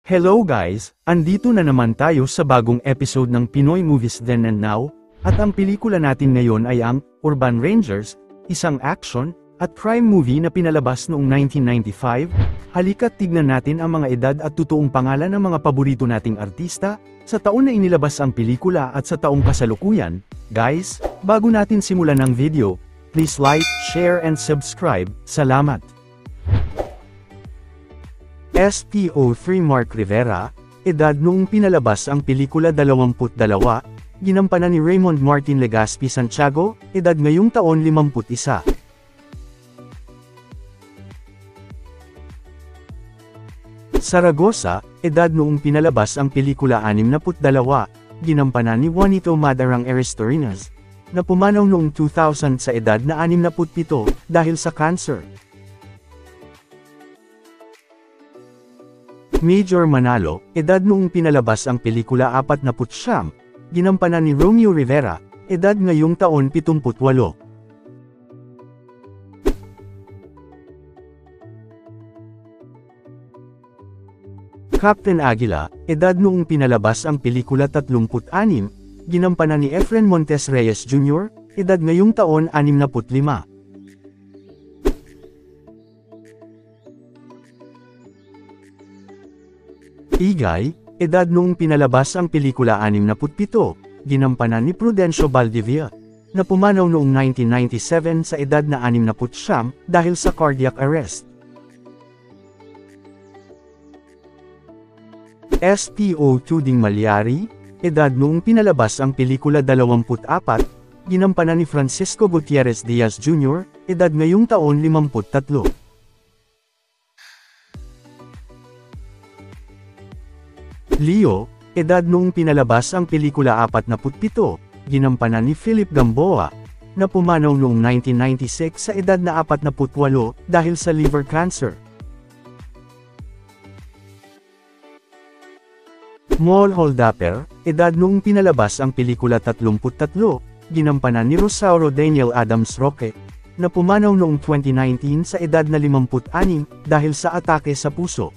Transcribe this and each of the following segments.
Hello guys, andito na naman tayo sa bagong episode ng Pinoy Movies Then and Now, at ang pelikula natin ngayon ay ang Urban Rangers, isang action at crime movie na pinalabas noong 1995. Halika't tignan natin ang mga edad at totoong pangalan ng mga paborito nating artista, sa taon na inilabas ang pelikula at sa taong kasalukuyan. Guys, bago natin simulan ang video, please like, share and subscribe. Salamat! SPO3 Mark Rivera, edad noong pinalabas ang pelikula 22, ginampanan ni Raymond Martin Legaspi Santiago, edad ngayong taon 51. Saragosa, edad noong pinalabas ang pelikula 62, ginampanan ni Juanito Madarang Aristorinas, na pumanaw noong 2000 sa edad na 67 dahil sa cancer. Major Manalo, edad noong pinalabas ang pelikula 49, ginampanan ni Romeo Rivera, edad ngayong taon 78. Captain Aguila, edad noong pinalabas ang pelikula 36, ginampanan ni Efren Montes Reyes Jr., edad ngayong taon 65. Igay, edad noong pinalabas ang pelikula 67, ginampanan ni Prudencio Valdivia, na pumanaw noong 1997 sa edad na 69 dahil sa cardiac arrest. SPO2 Ding Malyari, edad noong pinalabas ang pelikula 24, ginampanan ni Francisco Gutierrez Diaz Jr., edad ngayong taon 53. Leo, edad noong pinalabas ang pelikula 47, ginampanan ni Philip Gamboa, na pumanaw noong 1996 sa edad na 48 dahil sa liver cancer. Mol Holdapper, edad noong pinalabas ang pelikula 33, ginampanan ni Rosauro Daniel Adams Roque, na pumanaw noong 2019 sa edad na 56 dahil sa atake sa puso.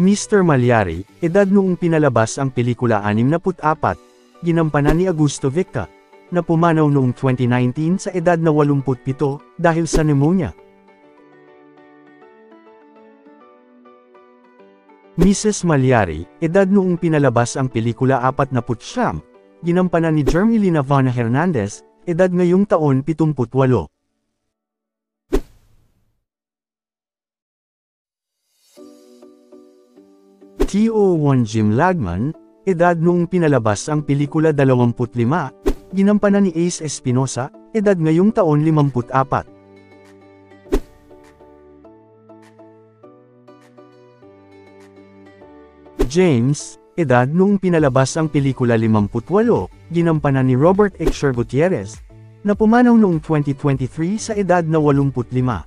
Mr. Malyari, edad noong pinalabas ang pelikula 64, ginampanan ni Augusto Victa, na pumanaw noong 2019 sa edad na 87 dahil sa pneumonia. Mrs. Malyari, edad noong pinalabas ang pelikula 49, ginampanan ni Jermelina Vanna Hernandez, edad ngayong taon 78. TO1 Jim Lagman, edad noong pinalabas ang pelikula 25, ginampanan ni Ace Espinosa, edad ngayong taon 54. James, edad noong pinalabas ang pelikula 58, ginampanan ni Robert Ixcher Gutierrez, na pumanaw noong 2023 sa edad na 85.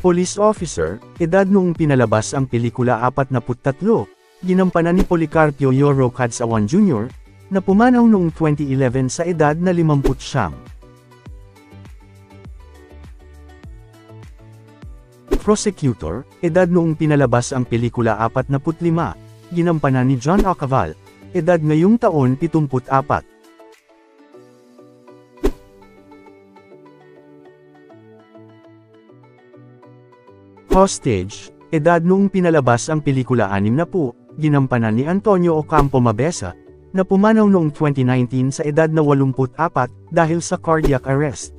Police Officer, edad noong pinalabas ang pelikula 43, ginampanan ni Policarpio Yoro Cadsawan Jr., na pumanaw noong 2011 sa edad na 50. Prosecutor, edad noong pinalabas ang pelikula 45, ginampanan ni John Acaval, edad ngayong taon 74. Hostage, edad noong pinalabas ang pelikula 60, ginampanan ni Antonio Ocampo Mabeza, na pumanaw noong 2019 sa edad na 84 dahil sa cardiac arrest.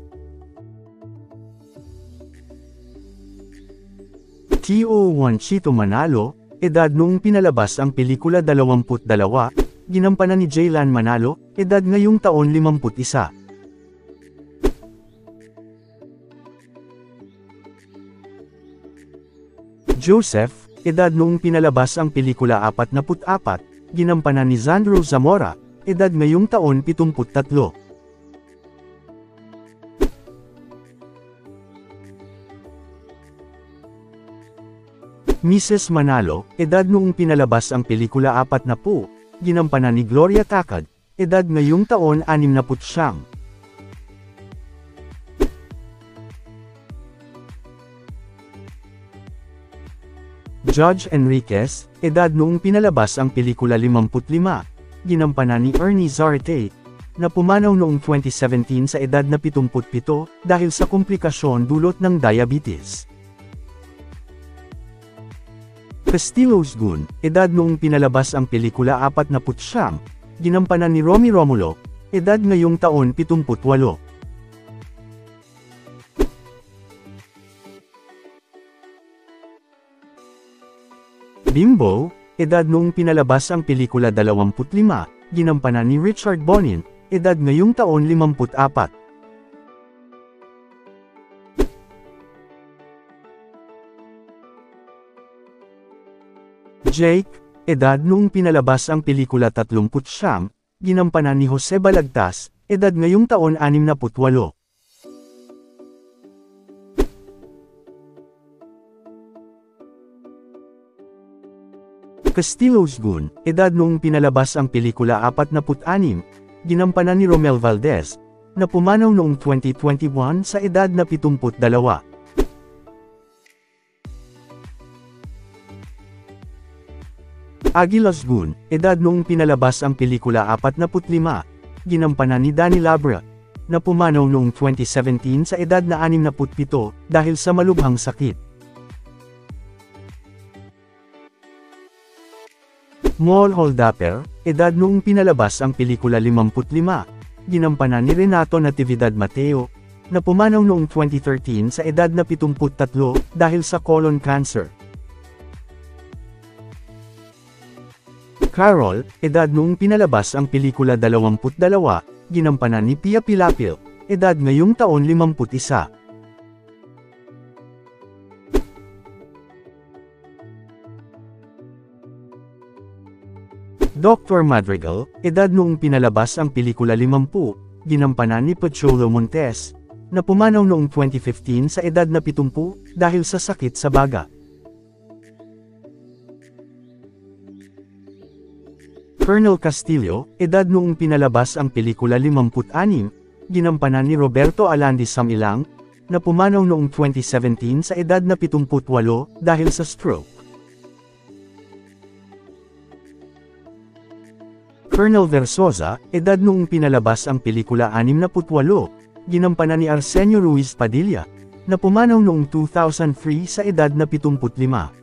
TO1 Chito Manalo, edad noong pinalabas ang pelikula 22, ginampanan ni Jaylan Manalo, edad ngayong taon 51. Joseph, edad noong pinalabas ang pelikula 44, ginampanan ni Zandro Zamora, edad ngayong taon 73. Mrs. Manalo, edad noong pinalabas ang pelikula 40, ginampanan ni Gloria Tacad, edad ngayong taon 69. Judge Enriquez, edad noong pinalabas ang pelikula 55, ginampanan ni Ernie Zarte, na pumanaw noong 2017 sa edad na 77 dahil sa komplikasyon dulot ng diabetes. Castillo's Gun, edad noong pinalabas ang pelikula 49, ginampanan ni Romy Romulo, edad ngayong taon 78. Bimbo, edad noong pinalabas ang pelikula 25, ginampanan ni Richard Bonin, edad ngayong taon 54. Jake, edad noong pinalabas ang pelikula 39, ginampanan ni Jose Balagtas, edad ngayong taon 68. Castillo's Gun, edad noong pinalabas ang pelikula 46, ginampanan ni Romel Valdez, na pumanaw noong 2021 sa edad na 72. Aguilar's Gun, edad noong pinalabas ang pelikula 45, ginampanan ni Danny Labra, na pumanaw noong 2017 sa edad na 67 dahil sa malubhang sakit. Mulholdaper, edad noong pinalabas ang pelikula 55, ginampanan ni Renato Natividad Mateo, na pumanaw noong 2013 sa edad na 73 dahil sa colon cancer. Carol, edad noong pinalabas ang pelikula 22, ginampanan ni Pia Pilapil, edad ngayong taon 51. Dr. Madrigal, edad noong pinalabas ang pelikula 50, ginampanan ni Pochuelo Montes, na pumanaw noong 2015 sa edad na 70 dahil sa sakit sa baga. Colonel Castillo, edad noong pinalabas ang pelikula 56, ginampanan ni Roberto Alandi Samilang, na pumanaw noong 2017 sa edad na 78 dahil sa stroke. Colonel Versosa, edad noong pinalabas ang pelikula 68, ginampanan ni Arsenio Ruiz Padilla, na pumanaw noong 2003 sa edad na 75.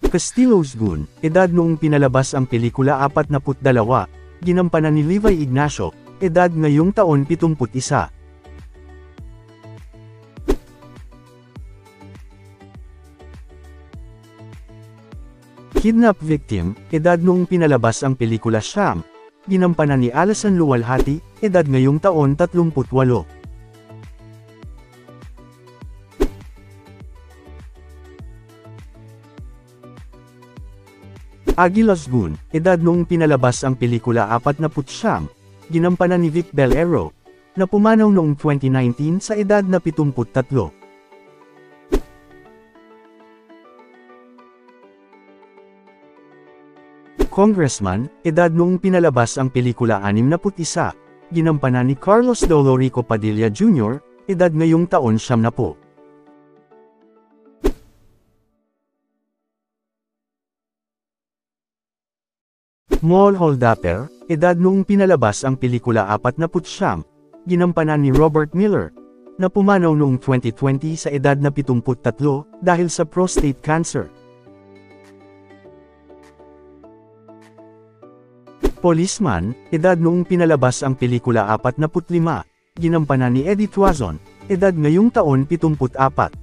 Castillo's Gun, edad noong pinalabas ang pelikula 42, ginampanan ni Levi Ignacio, edad ngayong taon 71. Kidnap Victim, edad noong pinalabas ang pelikula Sham, ginampanan ni Alison Luwalhati, edad ngayong taon 38. Aguilar's Gun, edad noong pinalabas ang pelikula 49, ginampanan ni Vic Bellero, na pumanaw noong 2019 sa edad na 73. Congressman, edad noong pinalabas ang pelikula 61, ginampanan ni Carlos Dolorico Padilla Jr., edad ngayong taon 70. Mulholdaper, edad noong pinalabas ang pelikula 49, ginampanan ni Robert Miller, na pumanaw noong 2020 sa edad na 73 dahil sa prostate cancer. Policeman, edad noong pinalabas ang pelikula 45, ginampanan ni Eddie Tuazon, edad ngayong taon 74.